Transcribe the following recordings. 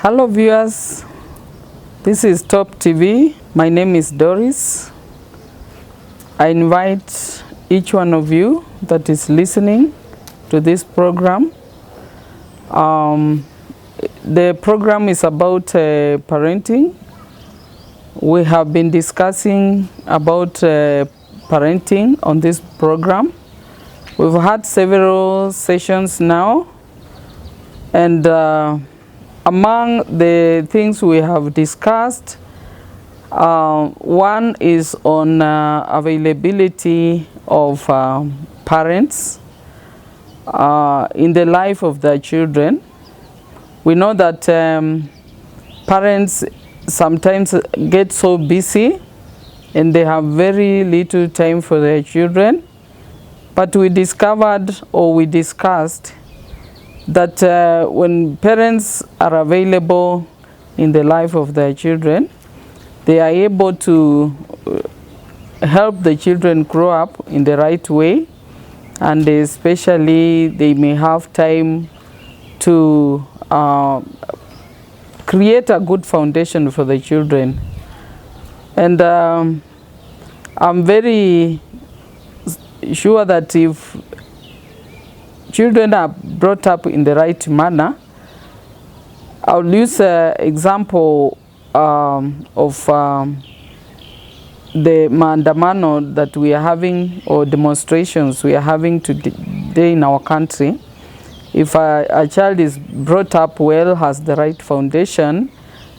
Hello viewers, this is Top TV. My name is Doris. I invite each one of you that is listening to this program. The program is about parenting. We have been discussing about parenting on this program. We've had several sessions now, and among the things we have discussed, one is on availability of parents in the life of their children. We know that parents sometimes get so busy and they have very little time for their children. But we discovered, or we discussed, that when parents are available in the life of their children, they are able to help the children grow up in the right way, and especially they may have time to create a good foundation for the children. And I'm very sure that if children are brought up in the right manner, I'll use an example of the maandamano that we are having, or demonstrations we are having today in our country. If a child is brought up well, has the right foundation,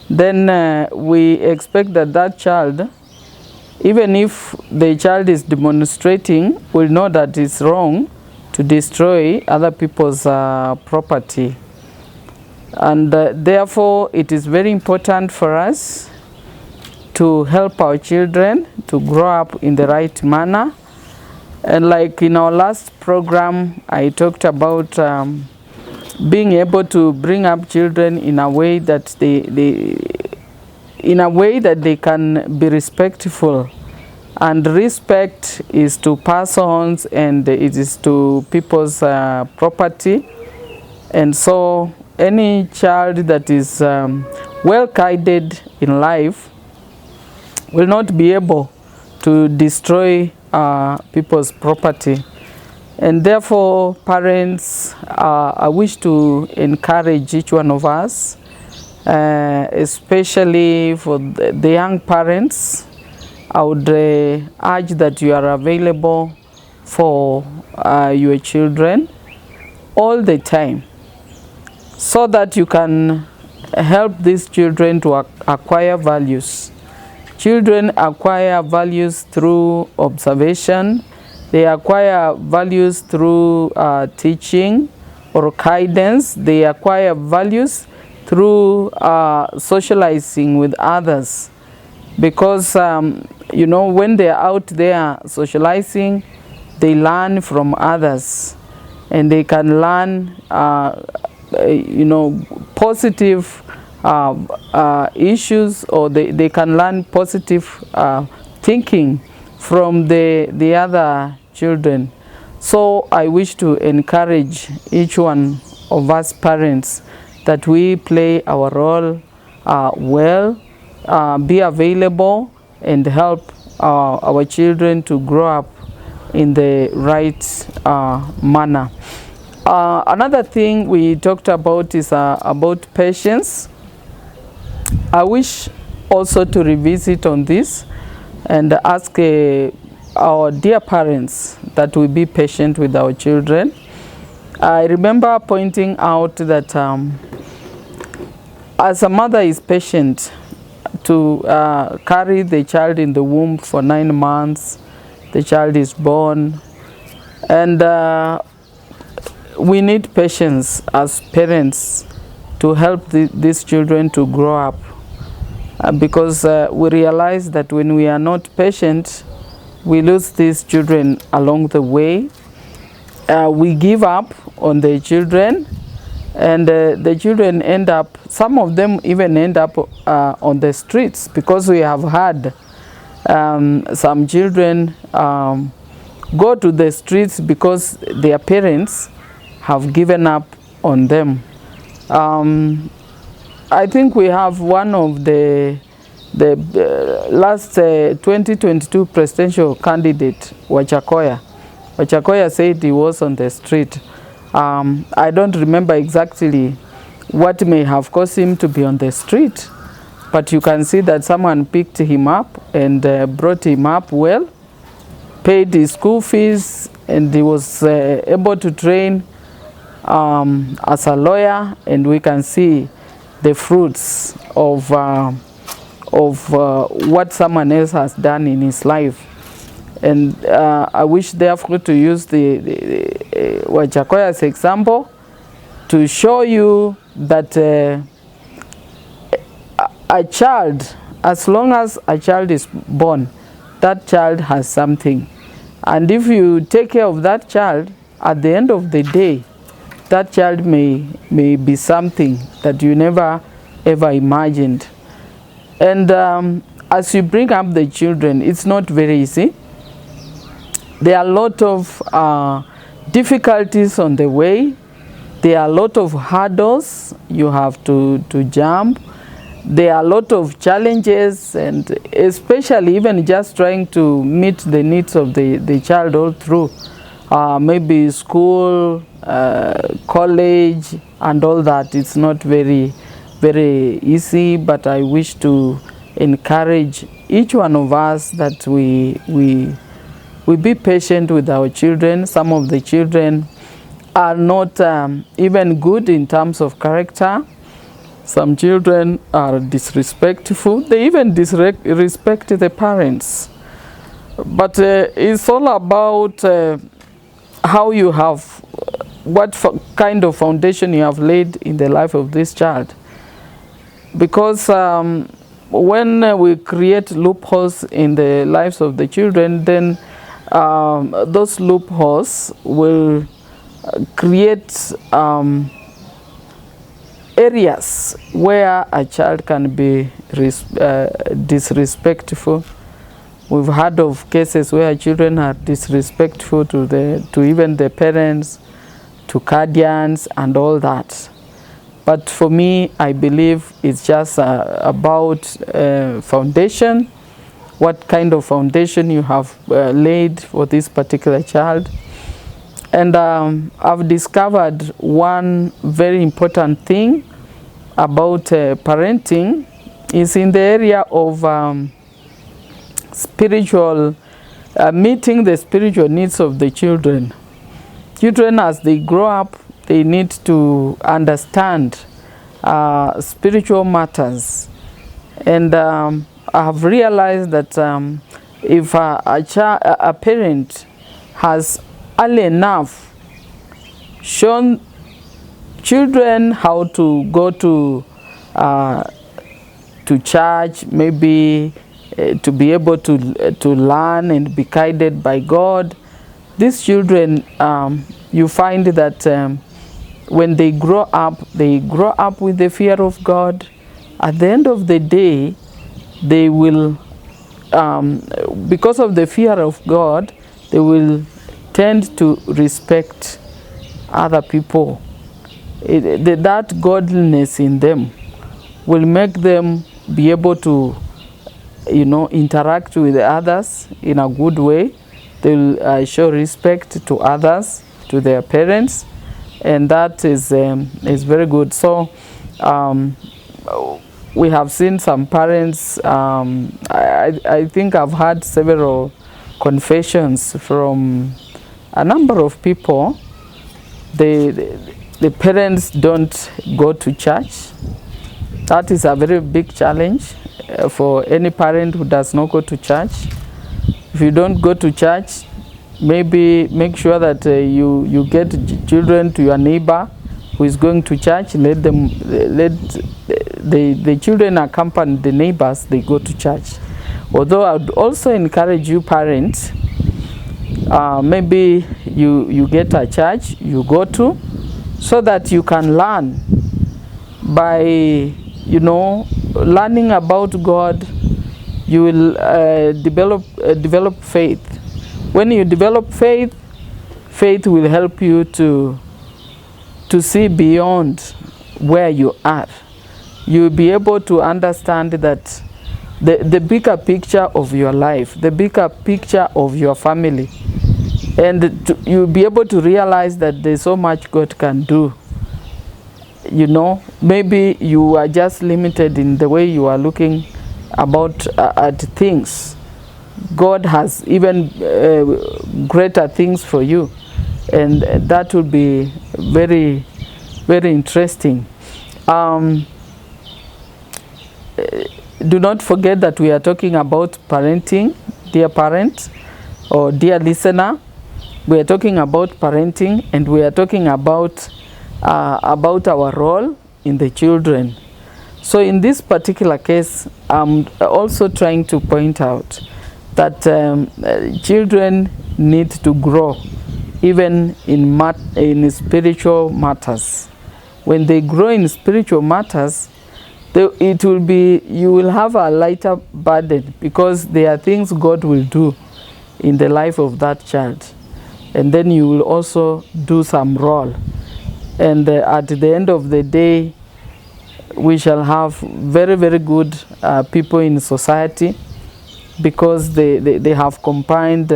then we expect that that child, even if the child is demonstrating, will know that it's wrong to destroy other people's property. And therefore, it is very important for us to help our children to grow up in the right manner. And like in our last program, I talked about being able to bring up children in a way that they can be respectful. And respect is to persons, and it is to people's property. And so any child that is well guided in life will not be able to destroy people's property. And therefore, parents, I wish to encourage each one of us, especially for the young parents. I would urge that you are available for your children all the time, so that you can help these children to acquire values. Children acquire values through observation. They acquire values through teaching or guidance. They acquire values through socializing with others. Because, you know, when they are out there socializing, they learn from others. And they can learn, you know, positive issues, or they can learn positive thinking from the other children. So I wish to encourage each one of us parents that we play our role well, be available, and help our children to grow up in the right manner. Another thing we talked about is about patience. I wish also to revisit on this and ask our dear parents that we be patient with our children. I remember pointing out that as a mother is patient to carry the child in the womb for 9 months, the child is born, and we need patience as parents to help these children to grow up, because we realize that when we are not patient, we lose these children along the way. We give up on the children, and the children end up, some of them even end up on the streets, because we have had some children go to the streets because their parents have given up on them. I think we have one of the last 2022 presidential candidate, Wajakoya. Wajakoya said he was on the street. I don't remember exactly what may have caused him to be on the street, but you can see that someone picked him up and brought him up well, paid his school fees, and he was able to train as a lawyer, and we can see the fruits of what someone else has done in his life. And I wish therefore to use the Wajakoya's example to show you that a child, as long as a child is born, that child has something. And if you take care of that child, at the end of the day, that child may be something that you never ever imagined. And as you bring up the children, it's not very easy. There are a lot of difficulties on the way. There are a lot of hurdles you have to jump. There are a lot of challenges, and especially even just trying to meet the needs of the child all through. Maybe school, college, and all that. It's not very easy, but I wish to encourage each one of us that we be patient with our children. Some of the children are not even good in terms of character. Some children are disrespectful. They even disrespect the parents. But it's all about how you have, what kind of foundation you have laid in the life of this child. Because when we create loopholes in the lives of the children, then those loopholes will create areas where a child can be disrespectful. We've heard of cases where children are disrespectful to even the parents, to guardians, and all that. But for me, I believe it's just about foundation, what kind of foundation you have laid for this particular child. And I've discovered one very important thing about parenting is in the area of spiritual, meeting the spiritual needs of the children. Children, as they grow up, they need to understand spiritual matters. And I have realized that if a parent has early enough shown children how to go to church, maybe to be able to learn and be guided by God, these children, you find that when they grow up with the fear of God. At the end of the day, they will, because of the fear of God, they will tend to respect other people. That godliness in them will make them be able to, interact with others in a good way. They will show respect to others, to their parents, and that is very good. So we have seen some parents. I think I've had several confessions from a number of people. The parents don't go to church. That is a very big challenge for any parent who does not go to church. If you don't go to church, maybe make sure that you get children to your neighbor who is going to church. Let the children accompany the neighbors, they go to church. Although I would also encourage you parents, maybe you get a church you go to, so that you can learn. By learning about God, you will develop faith. When you develop faith, faith will help you to see beyond where you are. you'll be able to understand that the bigger picture of your life, the bigger picture of your family. And you'll be able to realize that there's so much God can do. You know, maybe you are just limited in the way you are looking at things. God has even greater things for you. And that will be very, very interesting. Do not forget that we are talking about parenting, dear parent or dear listener. We are talking about parenting, and we are talking about our role in the children. So in this particular case, I'm also trying to point out that children need to grow even in spiritual matters. When they grow in spiritual matters, you will have a lighter burden, because there are things God will do in the life of that child. And then you will also do some role. And at the end of the day, we shall have very, very good people in society, because they have combined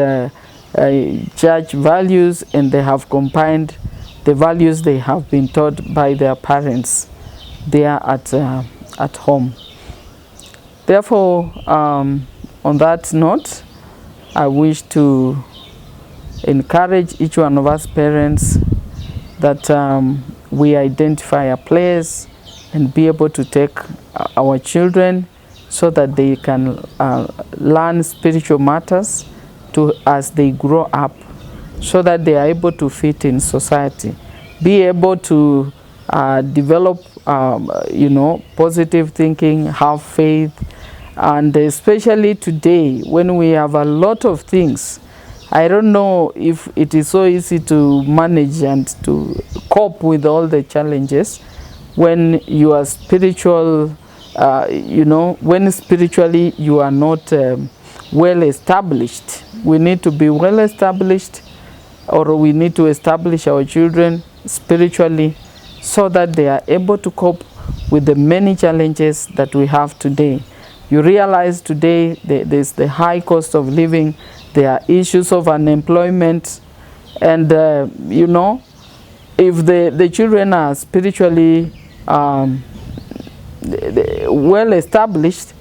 church values, and they have combined the values they have been taught by their parents there at home. Therefore, on that note, I wish to encourage each one of us parents that we identify a place and be able to take our children so that they can learn spiritual matters as they grow up, so that they are able to fit in society, be able to develop positive thinking, have faith. And especially today, when we have a lot of things, I don't know if it is so easy to manage and to cope with all the challenges when you are spiritual, when spiritually you are not well established. We need to be well established, or we need to establish our children spiritually so that they are able to cope with the many challenges that we have today. You realize today there's the high cost of living, there are issues of unemployment, and if the children are spiritually well established,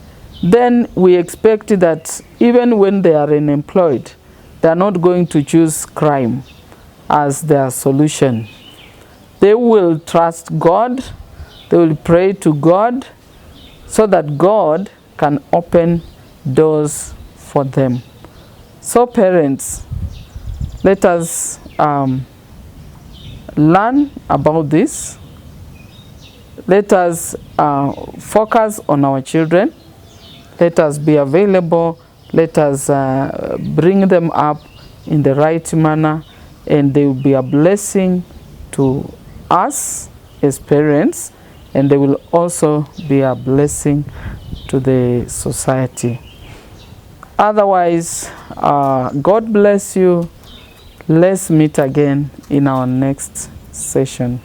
then we expect that even when they are unemployed, they are not going to choose crime as their solution. They will trust God, they will pray to God, so that God can open doors for them. So parents, let us learn about this. Let us focus on our children. Let us be available. Let us bring them up in the right manner, and they will be a blessing to us as parents, and they will also be a blessing to the society. Otherwise, God bless you. Let's meet again in our next session.